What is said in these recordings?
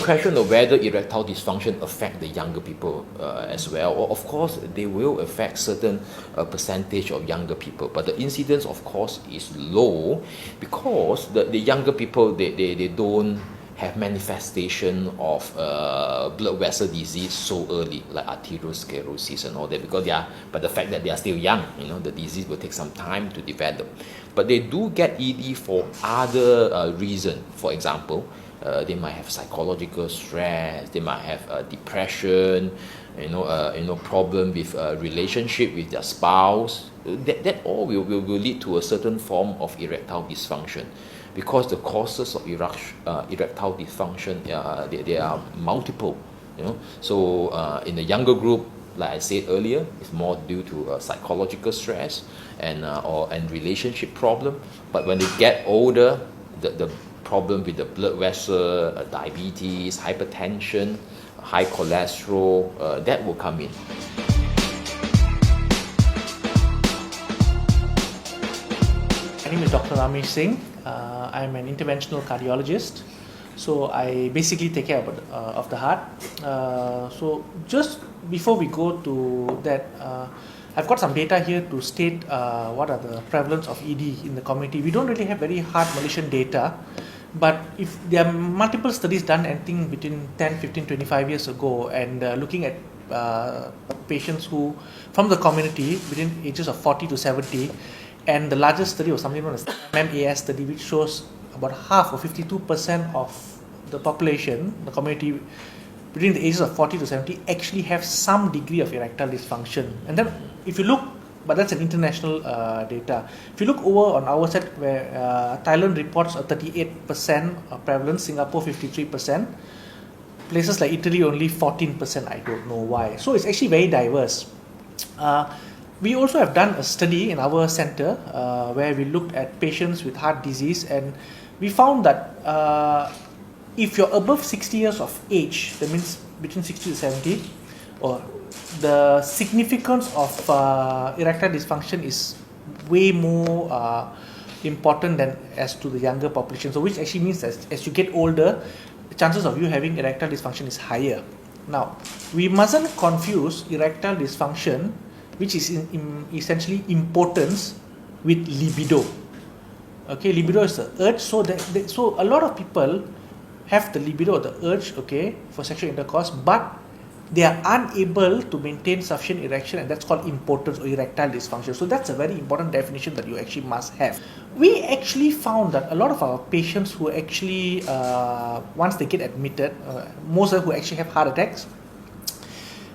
question of whether erectile dysfunction affect the younger people as well, or of course they will affect certain percentage of younger people, but the incidence of course is low because the younger people they don't have manifestation of blood vessel disease so early, like arteriosclerosis and all that, because but the fact that they are still young, the disease will take some time to develop. But they do get ED for other reasons. For example, they might have psychological stress, they might have depression, problem with relationship with their spouse. That all will lead to a certain form of erectile dysfunction. Because the causes of erectile dysfunction, they are multiple. So in the younger group, like I said earlier, it's more due to psychological stress and relationship problem. But when they get older, the problem with the blood vessel, diabetes, hypertension, high cholesterol, that will come in. My name is Dr. Ramesh Singh. I'm an interventional cardiologist. So I basically take care of the heart. So just before we go to that, I've got some data here to state what are the prevalence of ED in the community. We don't really have very hard Malaysian data, but if there are multiple studies done, I think between 10, 15, 25 years ago, and looking at patients who from the community between ages of 40 to 70, and the largest study was something known as MAS study, which shows about half or 52% of the population, the community between the ages of 40 to 70 actually have some degree of erectile dysfunction. And then if you look, but that's an international data. If you look over on our side, where Thailand reports a 38% prevalence, Singapore 53%, places like Italy only 14%, I don't know why. So it's actually very diverse. We also have done a study in our center where we looked at patients with heart disease, and we found that if you're above 60 years of age, that means between 60 to 70, or the significance of erectile dysfunction is way more important than as to the younger population. So which actually means that as you get older, the chances of you having erectile dysfunction is higher. Now, we mustn't confuse erectile dysfunction, which is essentially impotence, with libido. Okay, libido is the urge. So so a lot of people have the libido or the urge, okay, for sexual intercourse, but they are unable to maintain sufficient erection, and that's called impotence or erectile dysfunction. So that's a very important definition that you actually must have. We actually found that a lot of our patients who actually, once they get admitted, most of them who actually have heart attacks,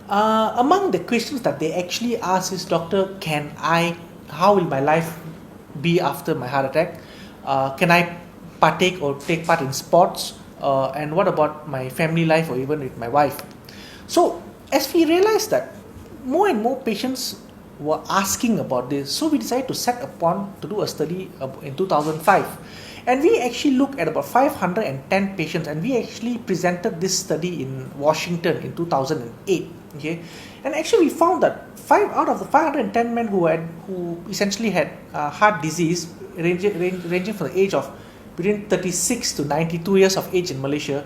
among the questions that they actually ask is, doctor, how will my life be after my heart attack? Can I partake or take part in sports? And what about my family life or even with my wife? So as we realized that more and more patients were asking about this, so we decided to set upon to do a study in 2005. And we actually looked at about 510 patients, and we actually presented this study in Washington in 2008. Okay, and actually we found that 5 out of the 510 men who essentially had heart disease ranging from the age of between 36 to 92 years of age in Malaysia,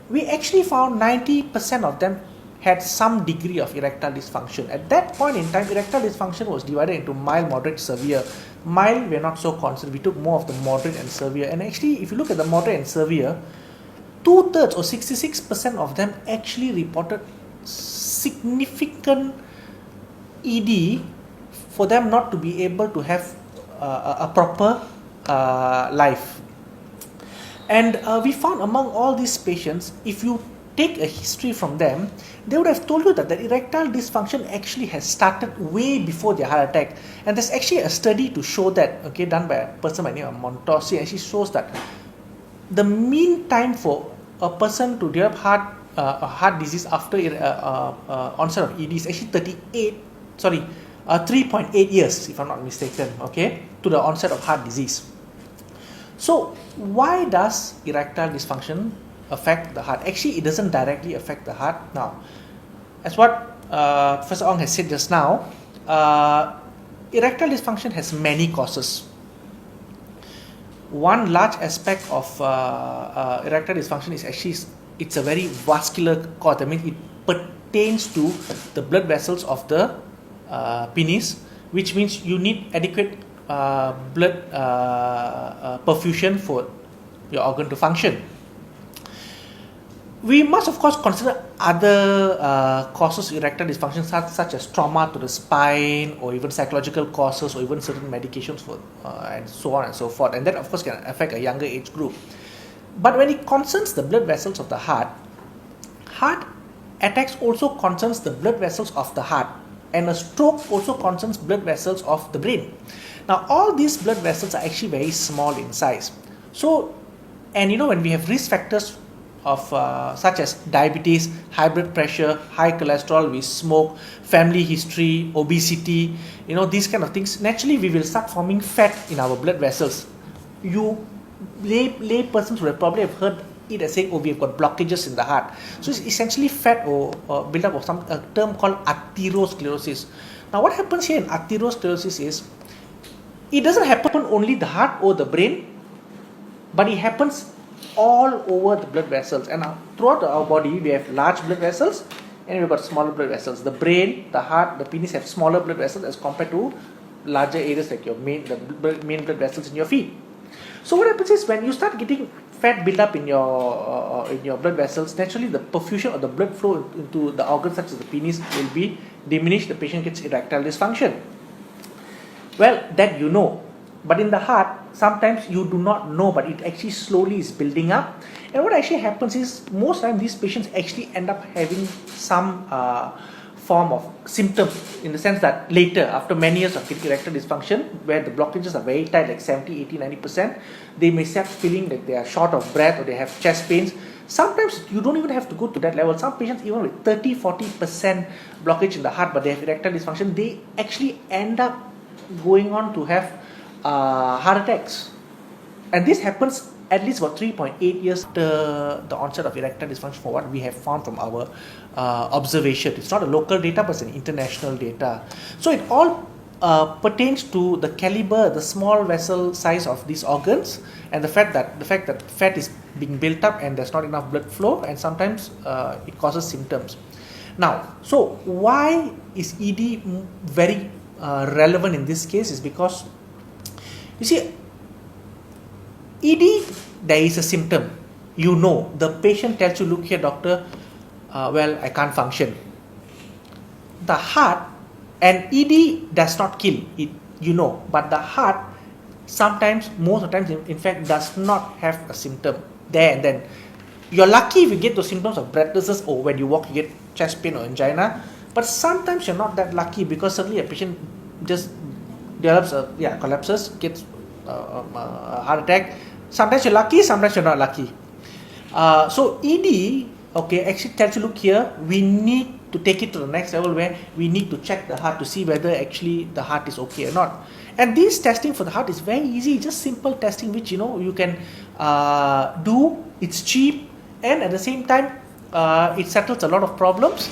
we actually found 90% of them had some degree of erectile dysfunction. At that point in time, erectile dysfunction was divided into mild, moderate, severe. Mild, we're not so concerned. We took more of the moderate and severe. And actually, if you look at the moderate and severe, 2/3 or 66% of them actually reported significant ED for them not to be able to have a proper life. And we found among all these patients, if you take a history from them, they would have told you that the erectile dysfunction actually has started way before their heart attack. And there's actually a study to show that, okay, done by a person by the name of Montosi, and she shows that the mean time for a person to develop heart disease after onset of ED is actually 3.8 years, if I'm not mistaken, okay, to the onset of heart disease. So why does erectile dysfunction affect the heart? Actually, it doesn't directly affect the heart. Now, as what Professor Ong has said just now, erectile dysfunction has many causes. One large aspect of erectile dysfunction is actually it's a very vascular cause. I mean, it pertains to the blood vessels of the penis, which means you need adequate blood perfusion for your organ to function. We must of course consider other causes of erectile dysfunction such as trauma to the spine, or even psychological causes, or even certain medications for and so on and so forth, and that of course can affect a younger age group. But when it concerns the blood vessels of the heart attacks also concerns the blood vessels of the heart, and a stroke also concerns blood vessels of the brain. Now all these blood vessels are actually very small in size. So, and when we have risk factors of such as diabetes, high blood pressure, high cholesterol, we smoke, family history, obesity, these kind of things, naturally we will start forming fat in our blood vessels. You lay persons would probably have heard it as saying, we have got blockages in the heart. So it's essentially fat or build-up of a term called arteriosclerosis. Now what happens here in arteriosclerosis is, it doesn't happen only the heart or the brain, but it happens all over the blood vessels. And throughout our body we have large blood vessels and we've got smaller blood vessels. The brain, the heart, the penis have smaller blood vessels as compared to larger areas like your main blood vessels in your feet. So what happens is, when you start getting fat build up in your blood vessels, naturally the perfusion of the blood flow into the organs such as the penis will be diminished. The patient gets erectile dysfunction. Well, that but in the heart sometimes you do not know, but it actually slowly is building up. And what actually happens is, most times these patients actually end up having some form of symptom, in the sense that later, after many years of erectile dysfunction, where the blockages are very tight, like 70, 80, 90%, they may start feeling like they are short of breath, or they have chest pains. Sometimes you don't even have to go to that level. Some patients, even with 30-40% blockage in the heart, but they have erectile dysfunction, they actually end up going on to have heart attacks. And this happens at least about 3.8 years after the onset of erectile dysfunction, for what we have found from our observation. It's not a local data, but it's an international data. So it all pertains to the caliber, the small vessel size of these organs, and the fact that fat is being built up and there's not enough blood flow, and sometimes it causes symptoms. Now, so why is ED very relevant in this case? Is because, you see, ED, there is a symptom. The patient tells you, look here doctor, well, I can't function. The heart, and ED does not kill it, but the heart sometimes, most of the times in fact, does not have a symptom there and then. You're lucky if you get those symptoms of breathlessness, or when you walk you get chest pain or angina, but sometimes you're not that lucky, because suddenly a patient just develops collapses, gets a heart attack. Sometimes you're lucky, sometimes you're not lucky. So ED, actually tells you, look here, we need to take it to the next level, where we need to check the heart to see whether actually the heart is okay or not. And this testing for the heart is very easy, just simple testing which you can do. It's cheap, and at the same time it settles a lot of problems.